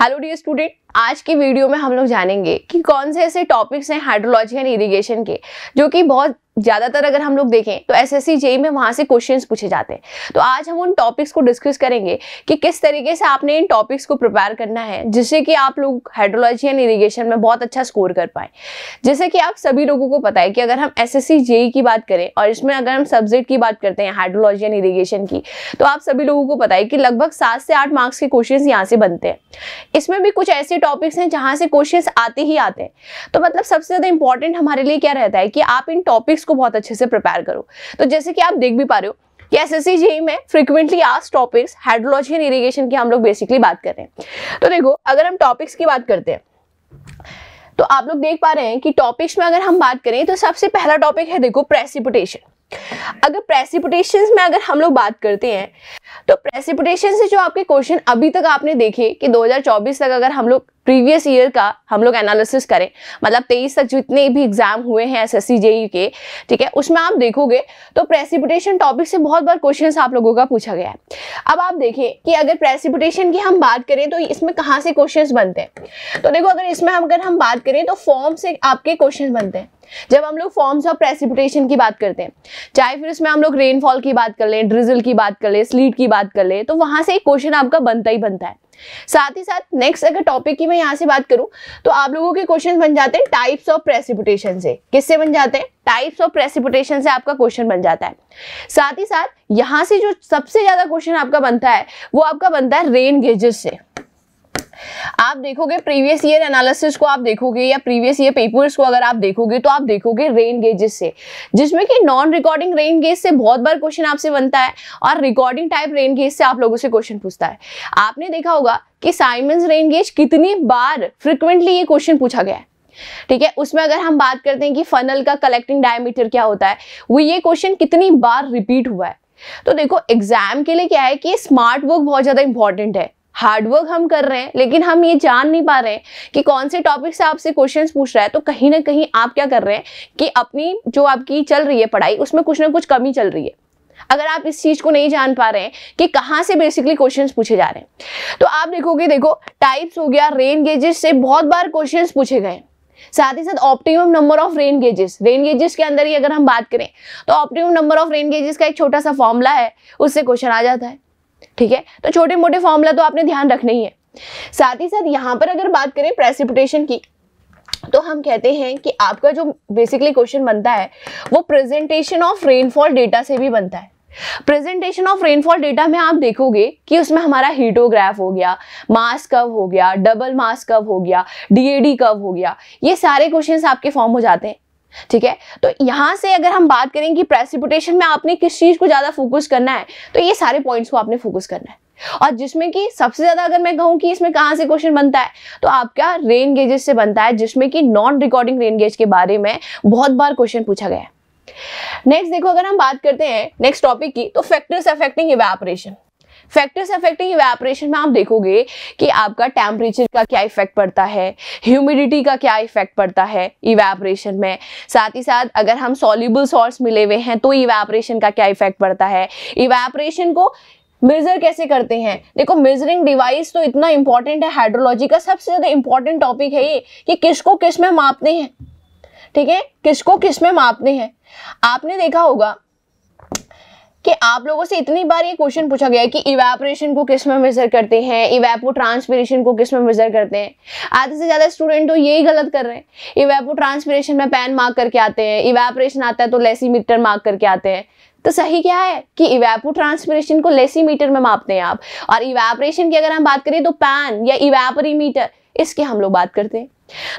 Hello dear student, आज की video में हम लोग जानेंगे कि कौन से ऐसे टॉपिक्स हैं हाइड्रोलॉजी एंड इरिगेशन के जो कि बहुत ज़्यादातर अगर हम लोग देखें तो एसएससी जेईई में वहाँ से क्वेश्चंस पूछे जाते हैं। तो आज हम उन टॉपिक्स को डिस्कस करेंगे कि किस तरीके से आपने इन टॉपिक्स को प्रिपेयर करना है जिससे कि आप लोग हाइड्रोलॉजी एंड इरिगेशन में बहुत अच्छा स्कोर कर पाएँ। जैसे कि आप सभी लोगों को पता है कि अगर हम एसएससी जेईई की बात करें और इसमें अगर हम सब्जेक्ट की बात करते हैं हाइड्रोलॉजी एंड इरिगेशन की, तो आप सभी लोगों को पता है कि लगभग 7 से 8 मार्क्स के क्वेश्चन यहाँ से बनते हैं। इसमें भी कुछ ऐसे टॉपिक्स हैं जहाँ से क्वेश्चंस आते ही आते हैं। तो मतलब सबसे ज़्यादा इंपॉर्टेंट हमारे लिए क्या रहता है कि आप इन टॉपिक्स को बहुत अच्छे से प्रिपेयर करो। तो जैसे कि आप देख भी पा रहे हो कि एसएससी जेईई में frequently asked topics hydrology and irrigation की हम लोग बेसिकली बात कर रहे हैं। तो देखो, अगर हम टॉपिक्स की बात करते हैं तो आप लोग देख पा रहे हैं कि टॉपिक्स में अगर हम बात करें तो सबसे पहला टॉपिक है, देखो, प्रेसिपिटेशन। अगर प्रेसिपिटेशन में अगर हम लोग बात करते हैं तो प्रेसिपिटेशन से जो आपके क्वेश्चन अभी तक आपने देखे कि 2024 तक अगर हम लोग प्रीवियस ईयर का हम लोग एनालिसिस करें, मतलब 23 तक जितने भी एग्जाम हुए हैं एसएससी जेईई के, ठीक है, उसमें आप देखोगे तो प्रेसिपिटेशन टॉपिक से बहुत बार क्वेश्चंस आप लोगों का पूछा गया है। अब आप देखें कि अगर प्रेसिपिटेशन की हम बात करें तो इसमें कहाँ से क्वेश्चंस बनते हैं। तो देखो, अगर इसमें अगर हम बात करें तो फॉर्म से आपके क्वेश्चन बनते हैं। जब हम लोग फॉर्म्स ऑफ प्रेसिपिटेशन की बात करते हैं, चाहे फिर इसमें हम लोग रेनफॉल की बात कर लें, ड्रिजल की बात कर लें, स्लीट की बात कर लें, तो वहां से एक क्वेश्चन आपका बनता ही बनता है। साथ ही साथ नेक्स्ट अगर टॉपिक की मैं यहाँ से बात करूं तो आप लोगों के क्वेश्चन बन जाते हैं टाइप्स ऑफ प्रेसिपिटेशन से। किससे बन जाते हैं? टाइप्स ऑफ प्रेसिपिटेशन से आपका क्वेश्चन बन जाता है। साथ ही साथ यहाँ से जो सबसे ज्यादा क्वेश्चन आपका बनता है वो आपका बनता है रेन गेजेस से। आप देखोगे प्रीवियस ईयर एनालिसिस को आप देखोगे या प्रीवियस ईयर पेपर्स को अगर आप देखोगे तो आप देखोगे रेन गेजेस से, जिसमें कि नॉन रिकॉर्डिंग रेन गेज से बहुत बार क्वेश्चन आपसे बनता है और रिकॉर्डिंग टाइप रेन गेज से आप लोगों से क्वेश्चन पूछता है। आपने देखा होगा कि साइमंस रेन गेज कितनी बार फ्रिक्वेंटली ये क्वेश्चन पूछा गया है, ठीक है। उसमें अगर हम बात करते हैं कि फनल का कलेक्टिंग डायमीटर क्या होता है, वो ये क्वेश्चन कितनी बार रिपीट हुआ है। तो देखो, एग्जाम के लिए क्या है कि स्मार्ट वर्क बहुत ज्यादा इंपॉर्टेंट है। हार्ड वर्क हम कर रहे हैं लेकिन हम ये जान नहीं पा रहे हैं कि कौन से टॉपिक से आपसे क्वेश्चंस पूछ रहा है। तो कहीं ना कहीं आप क्या कर रहे हैं कि अपनी जो आपकी चल रही है पढ़ाई उसमें कुछ ना कुछ कमी चल रही है। अगर आप इस चीज को नहीं जान पा रहे हैं कि कहाँ से बेसिकली क्वेश्चंस पूछे जा रहे हैं, तो आप देखोगे, देखो, टाइप्स हो गया, रेन गेजेस से बहुत बार क्वेश्चंस पूछे गए। साथ ही साथ optimum number of rain gauges के अंदर ही अगर हम बात करें तो optimum number of rain gauges का एक छोटा सा फॉर्मूला है, उससे क्वेश्चन आ जाता है, ठीक है। तो छोटे मोटे फॉर्मूला तो आपने ध्यान रखना ही है। साथ ही साथ यहाँ पर अगर बात करें प्रेसिपिटेशन की तो हम कहते हैं कि आपका जो बेसिकली क्वेश्चन बनता है वो प्रेजेंटेशन ऑफ रेनफॉल डेटा से भी बनता है। प्रेजेंटेशन ऑफ रेनफॉल डेटा में आप देखोगे कि उसमें हमारा हीटोग्राफ हो गया, मास कर्व हो गया, डबल मास कर्व हो गया, डीएडी कर्व हो गया, ये सारे क्वेश्चंस आपके फॉर्म हो जाते हैं, ठीक है। तो यहां से अगर हम बात करें कि प्रेसिपिटेशन में आपने किस चीज को ज्यादा फोकस करना है, तो ये सारे पॉइंट्स को आपने फोकस करना है। और जिसमें कि सबसे ज्यादा अगर मैं कहूं कि इसमें कहां से क्वेश्चन बनता है तो आपका रेन गेजेस से बनता है, जिसमें कि नॉन रिकॉर्डिंग रेन गेज के बारे में बहुत बार क्वेश्चन पूछा गया है। नेक्स्ट देखो, अगर हम बात करते हैं नेक्स्ट टॉपिक की तो factors affecting evaporation. Factors affecting evaporation में आप देखोगे कि आपका टेम्परेचर का क्या इफेक्ट पड़ता है, ह्यूमिडिटी का क्या इफेक्ट पड़ता है इवेपोरेशन में। साथ ही साथ अगर हम सॉल्युबल सॉल्ट्स मिले हुए हैं तो इवेपोरेशन का क्या इफेक्ट पड़ता है। इवेपोरेशन को मेजर कैसे करते हैं, देखो, मेजरिंग डिवाइस तो इतना इंपॉर्टेंट है। हाइड्रोलॉजी का सबसे ज्यादा इंपॉर्टेंट टॉपिक है ये कि किसको किस में मापते हैं, ठीक है, किसको किस में मापते हैं। आपने देखा होगा कि आप लोगों से इतनी बार ये क्वेश्चन पूछा गया है कि इवेपोरेशन को किस में मेजर करते हैं, इवेपोट्रांसपिरेशन को किस में मेजर करते हैं। आधे से ज्यादा स्टूडेंट तो यही गलत कर रहे हैं। इवेपोट्रांसपिरेशन में पैन मार्क करके आते हैं, इवेपोरेशन आता है तो लेसीमीटर मार्क करके आते हैं। तो सही क्या है कि इवेपोट्रांसपिरेशन को लेसीमीटर में मापते हैं आप, और इवेपोरेशन की अगर हम बात करें तो पैन या इवेपोरीमीटर, इसके हम लोग बात करते हैं।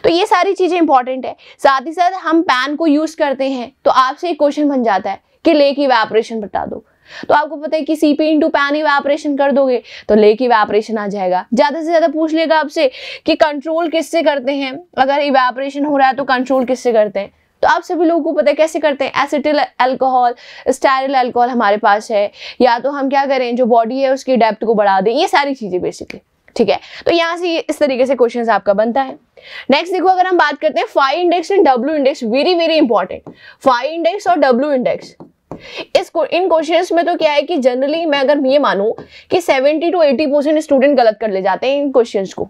तो ये सारी चीजें इंपॉर्टेंट है। साथ ही साथ हम पैन को यूज करते हैं तो आपसे एक क्वेश्चन बन जाता है कि लेक इवेपोरेशन बता दो, तो आपको पता है कि सीपी इंटू पैन इवेपोरेशन कर दोगे तो लेक इवेपोरेशन आ जाएगा। ज्यादा से ज्यादा पूछ लेगा आपसे कि कंट्रोल किससे करते हैं, अगर इवेपोरेशन हो रहा है तो कंट्रोल किससे करते हैं। तो आप सभी लोगों को पता है कैसे करते हैं, एसिटिल अल्कोहल, स्टाइरिल अल्कोहल हमारे पास है, या तो हम क्या करें, जो बॉडी है उसकी डेप्थ को बढ़ा दें, ये सारी चीजें बेसिकली, ठीक है। तो यहाँ से इस तरीके से क्वेश्चन आपका बनता है। नेक्स्ट देखो, अगर हम बात करते हैं phi index and W index, very very important. Phi index और डब्ल्यू इंडेक्स, इन क्वेश्चंस में तो क्या है कि जनरली मैं अगर ये मानूं कि 70 to 80% स्टूडेंट गलत कर ले जाते हैं इन क्वेश्चंस को,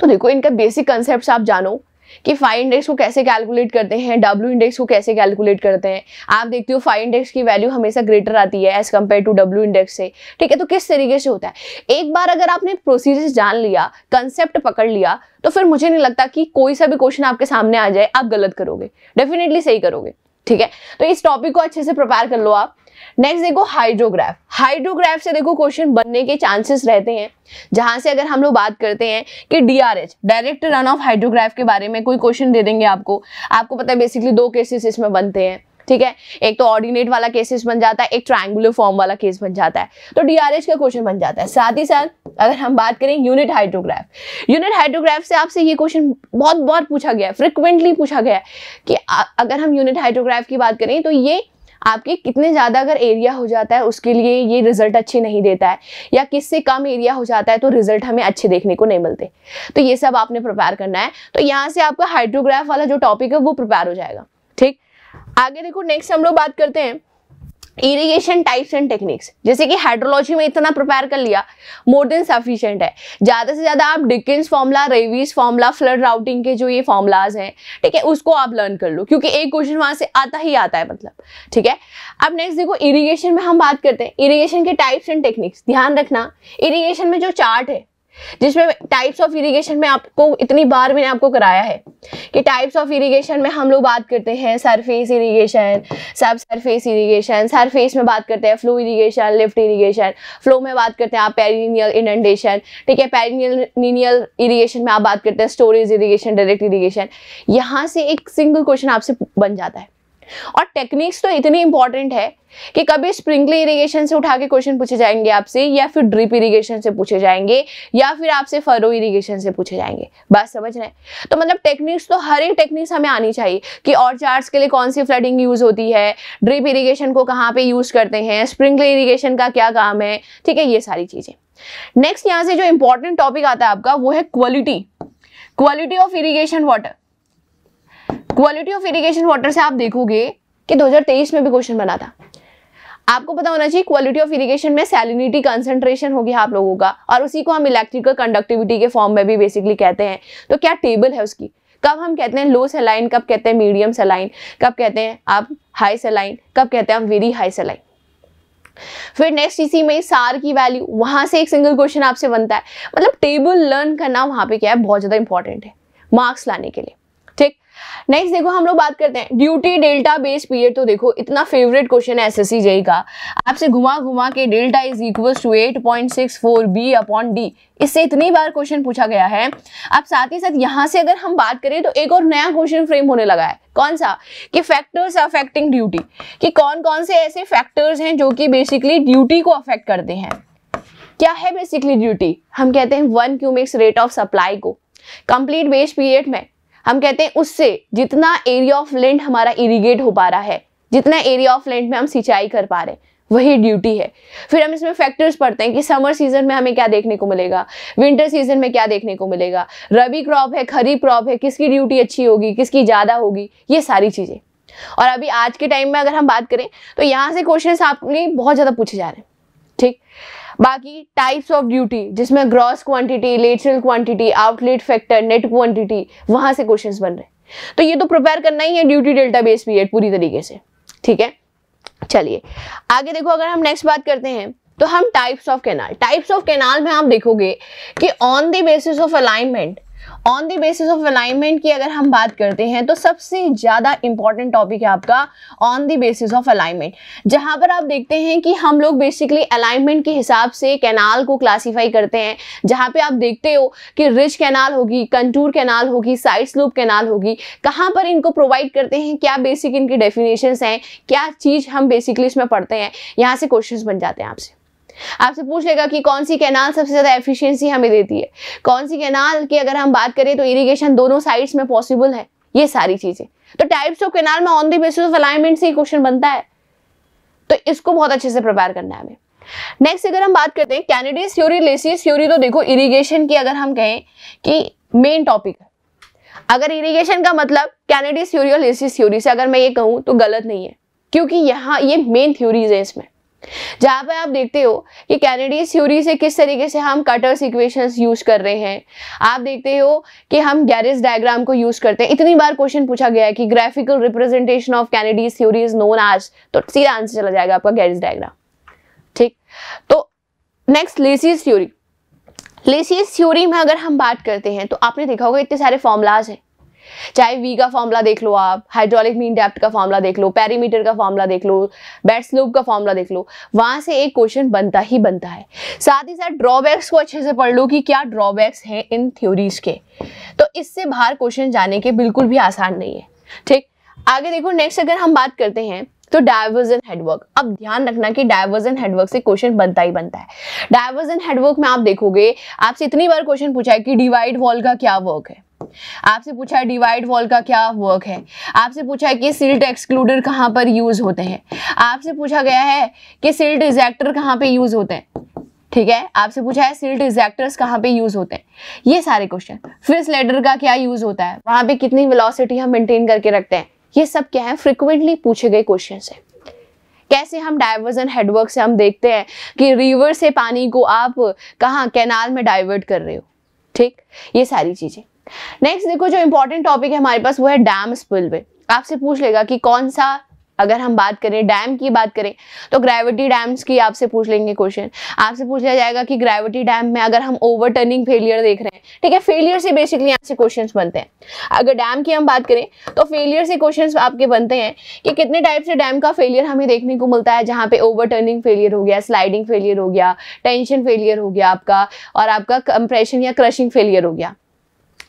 तो देखो इनका बेसिक कंसेप्ट आप जानो कि फाई इंडेक्स को कैसे कैलकुलेट करते हैं, डब्ल्यू इंडेक्स को कैसे कैलकुलेट करते हैं। आप देखते हो फाई इंडेक्स की वैल्यू हमेशा ग्रेटर आती है as compare to W index से, ठीक है। तो किस तरीके से होता है, एक बार अगर आपने प्रोसीजर जान लिया, कंसेप्ट पकड़ लिया, तो फिर मुझे नहीं लगता कि कोई सा भी क्वेश्चन आपके सामने आ जाए आप गलत करोगे, डेफिनेटली सही करोगे, ठीक है। तो इस टॉपिक को अच्छे से प्रिपेयर कर लो आप। नेक्स्ट देखो हाइड्रोग्राफ। हाइड्रोग्राफ से देखो क्वेश्चन बनने के चांसेस रहते हैं, जहां से अगर हम लोग बात करते हैं कि डीआरएच, डायरेक्ट रन ऑफ हाइड्रोग्राफ के बारे में कोई क्वेश्चन दे देंगे आपको पता है बेसिकली दो केसेस इसमें बनते हैं, ठीक है। एक तो ऑर्डिनेट वाला केसेस बन जाता है, एक ट्रायंगुलर फॉर्म वाला केस बन जाता है, तो डीआरएच का क्वेश्चन बन जाता है। साथ ही साथ अगर हम बात करें यूनिट हाइड्रोग्राफ, यूनिट हाइड्रोग्राफ से आपसे ये क्वेश्चन बहुत बार पूछा गया है, फ्रिक्वेंटली पूछा गया है कि अगर हम यूनिट हाइड्रोग्राफ की बात करें तो ये आपके कितने ज़्यादा अगर एरिया हो जाता है उसके लिए ये रिजल्ट अच्छे नहीं देता है, या किससे कम एरिया हो जाता है तो रिजल्ट हमें अच्छे देखने को नहीं मिलते। तो ये सब आपने प्रिपेयर करना है। तो यहाँ से आपका हाइड्रोग्राफ वाला जो टॉपिक है वो प्रिपेयर हो जाएगा, ठीक। आगे देखो नेक्स्ट हम लोग बात करते हैं इरिगेशन टाइप्स एंड टेक्निक्स। जैसे कि हाइड्रोलॉजी में इतना प्रिपेयर कर लिया, मोर देन सफिशिएंट है। ज्यादा से ज्यादा आप Dickens formula, Ryves formula, flood routing के जो ये फॉर्मूलाज हैं, ठीक है, उसको आप लर्न कर लो, क्योंकि एक क्वेश्चन वहां से आता ही आता है, मतलब, ठीक है। अब नेक्स्ट देखो इरिगेशन में हम बात करते हैं इरिगेशन के टाइप्स एंड टेक्निक्स। ध्यान रखना इरिगेशन में जो चार्ट है, जिसमें टाइप्स ऑफ इरिगेशन में आपको इतनी बार मैंने आपको कराया है कि टाइप्स ऑफ इरिगेशन में हम लोग बात करते हैं सरफेस इरिगेशन, सब सरफेस इरिगेशन, सरफेस में बात करते हैं flow irrigation, lift irrigation, flow में बात करते हैं आप पेरिनियल इनंडेशन, ठीक है। पेरिनियल इरिगेशन में आप बात करते हैं स्टोरेज इरिगेशन, डायरेक्ट इरिगेशन। यहाँ से एक सिंगल क्वेश्चन आपसे बन जाता है। और टेक्निक्स तो इतनी इंपॉर्टेंट है कि कभी स्प्रिंकलर इरिगेशन से उठा के क्वेश्चन पूछे जाएंगे आपसे, या फिर ड्रिप इरिगेशन से पूछे जाएंगे, या फिर आपसे फरो इरिगेशन से पूछे जाएंगे। बात समझ रहे हैं? तो मतलब टेक्निक्स तो हर एक टेक्निक्स हमें आनी चाहिए कि ऑर्चार्ड्स के लिए कौन सी फ्लडिंग यूज होती है, ड्रिप इरिगेशन को कहाँ पे यूज करते हैं, स्प्रिंकलर इरिगेशन का क्या काम है, ठीक है, ये सारी चीजें। नेक्स्ट यहाँ से जो इंपॉर्टेंट टॉपिक आता है आपका वो है quality of irrigation water. Quality of irrigation water से आप देखोगे कि 2023 में भी क्वेश्चन बना था। आपको पता होना चाहिए क्वालिटी ऑफ इरिगेशन में सैलिनिटी कंसंट्रेशन हो गया आप लोगों का, और उसी को हम इलेक्ट्रिकल कंडक्टिविटी के फॉर्म में भी बेसिकली कहते हैं। तो क्या टेबल है उसकी, कब हम कहते हैं लो सैलाइन, कब कहते हैं मीडियम सैलाइन, कब कहते हैं आप हाई सैलाइन, कब कहते हैं आप वेरी हाई सैलाइन। फिर नेक्स्ट इसी में सार की वैल्यू, वहां से एक सिंगल क्वेश्चन आपसे बनता है। मतलब टेबल लर्न करना वहां पे क्या है, बहुत ज्यादा इंपॉर्टेंट है मार्क्स लाने के लिए, ठीक। नेक्स्ट देखो हम लोग बात करते हैं ड्यूटी डेल्टा बेस पीरियड। तो देखो इतना फेवरेट क्वेश्चन है एसएससी जेई का, आपसे घुमा घुमा के delta is equal to 8.64 B upon D, इससे इतनी बार क्वेश्चन पूछा गया है। अब साथ ही साथ यहाँ से अगर हम बात करें तो एक और नया क्वेश्चन फ्रेम होने लगा है, कौन सा, कि फैक्टर्स अफेक्टिंग ड्यूटी, कि कौन कौन से ऐसे फैक्टर्स हैं जो कि बेसिकली ड्यूटी को अफेक्ट करते हैं। क्या है बेसिकली ड्यूटी, हम कहते हैं 1 क्यूबिक रेट ऑफ सप्लाई को कंप्लीट बेस पीरियड में हम कहते हैं उससे जितना एरिया ऑफ लैंड हमारा इरिगेट हो पा रहा है, जितना एरिया ऑफ लैंड में हम सिंचाई कर पा रहे हैं, वही ड्यूटी है। फिर हम इसमें फैक्टर्स पढ़ते हैं कि समर सीजन में हमें क्या देखने को मिलेगा, विंटर सीजन में क्या देखने को मिलेगा, रबी क्रॉप है, खरीफ क्रॉप है, किसकी ड्यूटी अच्छी होगी, किसकी ज्यादा होगी, ये सारी चीजें। और अभी आज के टाइम में अगर हम बात करें तो यहाँ से क्वेश्चन आपके बहुत ज्यादा पूछे जा रहे हैं, ठीक। बाकी टाइप्स ऑफ ड्यूटी, जिसमें gross quantity, lateral quantity, outlet factor, net quantity, वहां से क्वेश्चंस बन रहे हैं। तो ये तो प्रिपेयर करना ही है ड्यूटी डेल्टा बेस पीरियड पूरी तरीके से, ठीक है। चलिए आगे देखो, अगर हम नेक्स्ट बात करते हैं तो हम टाइप्स ऑफ कैनाल में आप देखोगे कि on the basis of alignment की अगर हम बात करते हैं तो सबसे ज्यादा इंपॉर्टेंट टॉपिक है आपका on the basis of alignment, जहां पर आप देखते हैं कि हम लोग बेसिकली अलाइनमेंट के हिसाब से कैनाल को क्लासिफाई करते हैं। जहां पे आप देखते हो कि रिज कैनाल होगी, कंटूर कैनाल होगी, साइड स्लोप कैनाल होगी, कहां पर इनको प्रोवाइड करते हैं, क्या बेसिक इनकी डेफिनेशंस हैं, क्या चीज हम बेसिकली इसमें पढ़ते हैं। यहाँ से क्वेश्चंस बन जाते हैं आपसे पूछ लेगा कि कौन सी कैनाल सबसे ज्यादा एफिशिएंसी हमें देती है, कौन सी कैनाल की अगर हम बात करें तो इरिगेशन दोनों साइड्स में पॉसिबल है, ये सारी चीजें। तो टाइप्स ऑफ कैनाल में on the basis of alignment से ही क्वेश्चन बनता है, तो इसको बहुत अच्छे से प्रिपेयर करना है हमें। नेक्स्ट अगर हम बात करते हैं कैनेडीज थ्योरी, लेसिस थ्योरी, तो देखो इरिगेशन की अगर हम कहें कि मेन टॉपिक है, अगर इरिगेशन का मतलब कैनेडीज थ्योरी और लेसिस थ्योरी से अगर मैं ये कहूँ तो गलत नहीं है, क्योंकि यहाँ ये मेन थ्योरीज है इसमें, जहां पे आप देखते हो कि कैनेडीज थ्योरी से किस तरीके से हम कटर्स इक्वेशंस यूज कर रहे हैं। आप देखते हो कि हम गैरेज डायग्राम को यूज करते हैं। इतनी बार क्वेश्चन पूछा गया है कि graphical representation of Kennedy's theory is known as, तो सीधा आंसर चला जाएगा आपका गैरेज डायग्राम। ठीक, तो next lessee's theory. Lessee's theory में अगर हम बात करते हैं तो आपने देखा होगा इतने सारे फॉर्मुलाज हैं, चाहे वी का फॉर्मूला देख लो, आप हाइड्रोलिक मीन डेप्थ का फॉर्मूला देख लो, पेरीमीटर का फॉर्मूला देख लो, बेड स्लोप का फॉर्मूला देख लो, वहां से एक क्वेश्चन बनता ही बनता है। साथ ही साथ ड्रॉबैक्स को अच्छे से पढ़ लो कि क्या ड्रॉबैक्स हैं इन थ्योरीज के, तो इससे बाहर क्वेश्चन जाने के बिल्कुल भी आसान नहीं है। ठीक, आगे देखो नेक्स्ट अगर हम बात करते हैं तो डायवर्जन हेडवर्क। अब ध्यान रखना कि डायवर्जन हेडवर्क से क्वेश्चन बनता ही बनता है। डायवर्जन हेडवर्क में आप देखोगे आपसे इतनी बार क्वेश्चन पूछा है कि डिवाइड वॉल का क्या वर्क है, आपसे पूछा है डिवाइड वॉल का क्या वर्क है, आपसे पूछा है कि सिल्ट एक्सक्लूडर कहां पर यूज होते हैं, आपसे पूछा गया है कि सिल्ट इजेक्टर कहां पे यूज होते हैं। ठीक है, आपसे पूछा है सिल्ट इजेक्टर्स कहां पे यूज होते हैं, ये सारे क्वेश्चन। फिर स्लेडर का क्या यूज होता है, वहां पे कितनी वेलोसिटी हम मेंटेन करके रखते हैं, ये सब क्या है फ्रिक्वेंटली पूछे गए क्वेश्चन है। कैसे हम डायवर्जन हेडवर्क से हम देखते हैं कि रिवर से पानी को आप कहाँ कैनाल में डाइवर्ट कर रहे हो। ठीक, ये सारी चीजें। नेक्स्ट देखो जो इंपॉर्टेंट टॉपिक है हमारे पास वो है डैम स्पिलवे। आपसे पूछ लेगा कि कौन सा, अगर हम बात करें डैम की बात करें तो ग्रेविटी डैम्स की आपसे पूछ लेंगे क्वेश्चन। आपसे पूछा जाएगा कि ग्रेविटी डैम में अगर हम ओवरटर्निंग फेलियर देख रहे हैं, ठीक है, फेलियर से बेसिकली यहाँ से क्वेश्चंस बनते हैं। अगर डैम की हम बात करें तो फेलियर से क्वेश्चंस आपके बनते हैं कि कितने टाइप से डैम का फेलियर हमें देखने को मिलता है, जहाँ पे ओवरटर्निंग फेलियर हो गया, स्लाइडिंग फेलियर हो गया, टेंशन फेलियर हो गया आपका, और आपका कंप्रेशन या क्रशिंग फेलियर हो गया।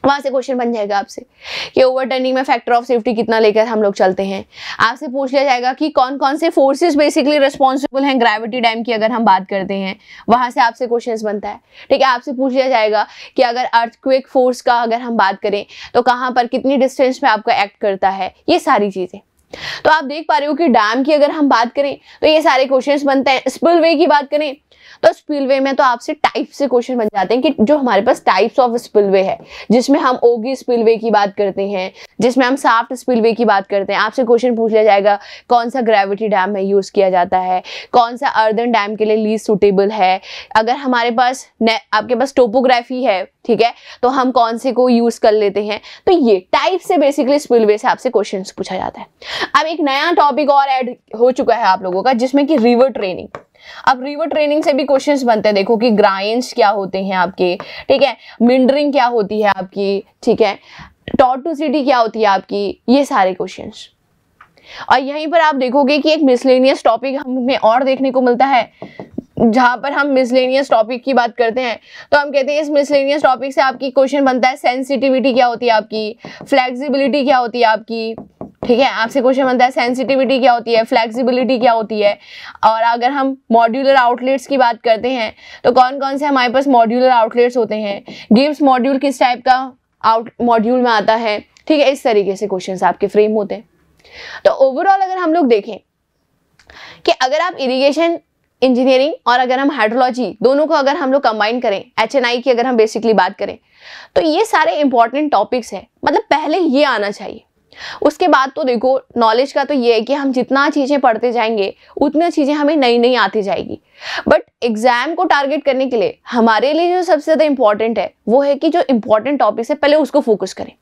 वहां से क्वेश्चन बन जाएगा आपसे कि ओवरटर्निंग में फैक्टर ऑफ सेफ्टी कितना लेकर हम लोग चलते हैं। आपसे पूछ लिया जाएगा कि कौन कौन से फोर्सेस बेसिकली रिस्पॉन्सिबल हैं ग्रेविटी डैम की, अगर हम बात करते हैं वहां से आपसे क्वेश्चंस बनता है। ठीक है, आपसे पूछ लिया जाएगा कि अगर अर्थक्वेक फोर्स का अगर हम बात करें तो कहाँ पर कितनी डिस्टेंस पे आपका एक्ट करता है, ये सारी चीजें। तो आप देख पा रहे हो कि डैम की अगर हम बात करें तो ये सारे क्वेश्चंस बनते हैं। स्पिलवे की बात करें तो स्पिलवे में तो आपसे टाइप से क्वेश्चन बन जाते हैं कि जो हमारे पास टाइप्स ऑफ स्पिलवे है, जिसमें हम ओगी स्पिलवे की बात करते हैं, जिसमें हम साफ्ट स्पिलवे की बात करते हैं। आपसे क्वेश्चन पूछ लिया जाएगा कौन सा ग्रेविटी डैम में यूज किया जाता है, कौन सा अर्दन डैम के लिए लीस्ट सुटेबल है। अगर हमारे पास आपके पास टोपोग्राफी है, ठीक है, तो हम कौन से को यूज कर लेते हैं। तो ये टाइप से बेसिकली स्पिलवे से आपसे क्वेश्चन पूछा जाता है। अब एक नया टॉपिक और ऐड हो चुका है आप लोगों का, जिसमें कि रिवर ट्रेनिंग। अब रिवर ट्रेनिंग से भी क्वेश्चंस बनते हैं। देखो कि ग्राइंस क्या होते हैं आपके, ठीक है, मिंडरिंग क्या होती है आपकी, ठीक है, टॉर्टुसिटी क्या होती है आपकी, ये सारे क्वेश्चंस। और यहीं पर आप देखोगे कि एक मिसलेनियस टॉपिक हमें और देखने को मिलता है। जहां पर हम मिसलेनियस टॉपिक की बात करते हैं तो हम कहते हैं इस मिसलेनियस टॉपिक से आपकी क्वेश्चन बनता है सेंसिटिविटी क्या होती है आपकी, फ्लेक्सिबिलिटी क्या होती है आपकी। ठीक है, आपसे क्वेश्चन बनता है सेंसिटिविटी क्या होती है, फ्लेक्सिबिलिटी क्या होती है। और अगर हम मॉड्यूलर आउटलेट्स की बात करते हैं तो कौन कौन से हमारे पास मॉड्यूलर आउटलेट्स होते हैं, गिब्स मॉड्यूल किस टाइप का मॉड्यूल में आता है। ठीक है, इस तरीके से क्वेश्चंस आपके फ्रेम होते हैं। तो ओवरऑल अगर हम लोग देखें कि अगर आप इरिगेशन इंजीनियरिंग और अगर हम हाइड्रोलॉजी दोनों को अगर हम लोग कंबाइन करें, HNI की अगर हम बेसिकली बात करें, तो ये सारे इंपॉर्टेंट टॉपिक्स हैं। मतलब पहले ये आना चाहिए, उसके बाद तो देखो नॉलेज का तो ये है कि हम जितना चीजें पढ़ते जाएंगे उतनी चीजें हमें नई नई आती जाएगी। बट एग्जाम को टारगेट करने के लिए हमारे लिए जो सबसे ज्यादा इंपॉर्टेंट है वो है कि जो इंपॉर्टेंट टॉपिक्स है पहले उसको फोकस करें।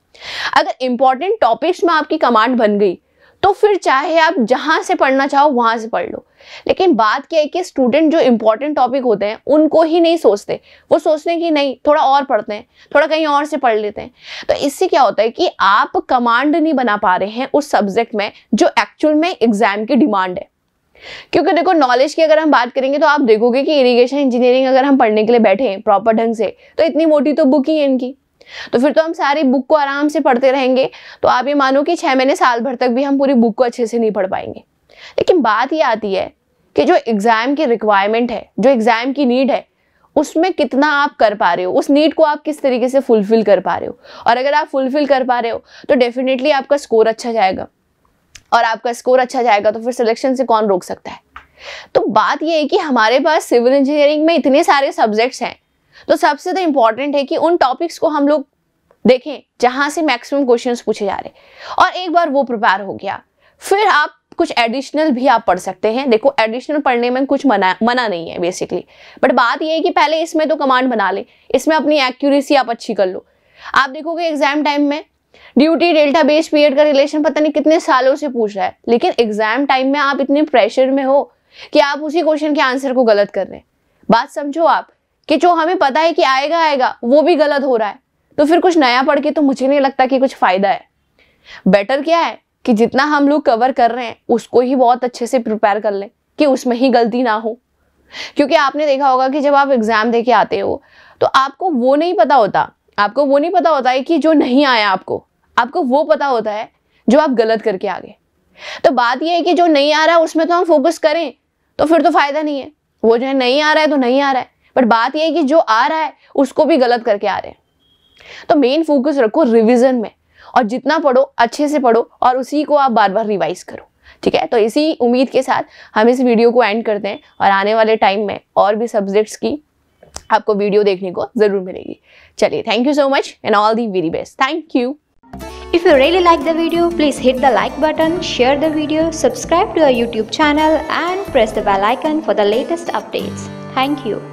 अगर इंपॉर्टेंट टॉपिक्स में आपकी कमांड बन गई तो फिर चाहे आप जहां से पढ़ना चाहो वहां से पढ़ लो। लेकिन बात क्या है कि स्टूडेंट जो इंपॉर्टेंट टॉपिक होते हैं उनको ही नहीं सोचते, वो सोचते हैं कि नहीं थोड़ा और पढ़ते हैं, थोड़ा कहीं और से पढ़ लेते हैं। तो इससे क्या होता है कि आप कमांड नहीं बना पा रहे हैं उस सब्जेक्ट में जो एक्चुअल में एग्जाम की डिमांड है। क्योंकि देखो नॉलेज की अगर हम बात करेंगे तो आप देखोगे कि इरिगेशन इंजीनियरिंग अगर हम पढ़ने के लिए बैठे हैं प्रॉपर ढंग से तो इतनी मोटी तो बुक ही है इनकी, तो फिर तो हम सारी बुक को आराम से पढ़ते रहेंगे। तो आप ये मानो कि 6 महीने साल भर तक भी हम पूरी बुक को अच्छे से नहीं पढ़ पाएंगे। लेकिन बात ये आती है कि जो एग्जाम की रिक्वायरमेंट है, जो एग्जाम की नीड है, उसमें कितना आप कर पा रहे हो, उस नीड को आप किस तरीके से फुलफिल कर पा रहे हो। और अगर आप फुलफिल कर पा रहे हो तो डेफिनेटली आपका स्कोर अच्छा जाएगा, और आपका स्कोर अच्छा जाएगा तो फिर सिलेक्शन से कौन रोक सकता है। तो बात यह है कि हमारे पास सिविल इंजीनियरिंग में इतने सारे सब्जेक्ट्स हैं, तो सबसे तो इंपॉर्टेंट है कि उन टॉपिक्स को हम लोग देखें जहां से मैक्सिमम क्वेश्चंस पूछे जा रहे हैं। और एक बार वो प्रिपेयर हो गया फिर आप कुछ एडिशनल भी आप पढ़ सकते हैं। देखो एडिशनल पढ़ने में कुछ मना नहीं है बेसिकली, बट बात ये है कि पहले इसमें तो कमांड बना ले, इसमें अपनी एक्यूरेसी आप अच्छी कर लो। आप देखोगे एग्जाम टाइम में ड्यूटी डेल्टा बेस पीरियड का रिलेशन पता नहीं कितने सालों से पूछ रहा है, लेकिन एग्जाम टाइम में आप इतने प्रेशर में हो कि आप उसी क्वेश्चन के आंसर को गलत कर रहे हैं। बात समझो आप कि जो हमें पता है कि आएगा वो भी गलत हो रहा है, तो फिर कुछ नया पढ़ के तो मुझे नहीं लगता कि कुछ फायदा है। बेटर क्या है कि जितना हम लोग कवर कर रहे हैं उसको ही बहुत अच्छे से प्रिपेयर कर लें कि उसमें ही गलती ना हो। क्योंकि आपने देखा होगा कि जब आप एग्जाम दे के आते हो तो आपको वो नहीं पता होता है कि जो नहीं आया आपको वो पता होता है जो आप गलत करके आ गए। तो बात यह है कि जो नहीं आ रहा है उसमें तो हम फोकस करें तो फिर तो फायदा नहीं है। वो जो है नहीं आ रहा है तो नहीं आ रहा है, बट बात यह है कि जो आ रहा है उसको भी गलत करके आ रहे हैं। तो मेन फोकस रखो रिवीजन में, और जितना पढ़ो अच्छे से पढ़ो और उसी को आप बार बार रिवाइज करो। ठीक है, तो इसी उम्मीद के साथ हम इस वीडियो को एंड करते हैं, और आने वाले टाइम में और भी सब्जेक्ट्स की आपको वीडियो देखने को जरूर मिलेगी। चलिए, thank you so much and all the very best. Thank you. If you really like the video, please hit the like button, share the video, subscribe to our YouTube channel and press the bell icon for the latest updates. Thank you.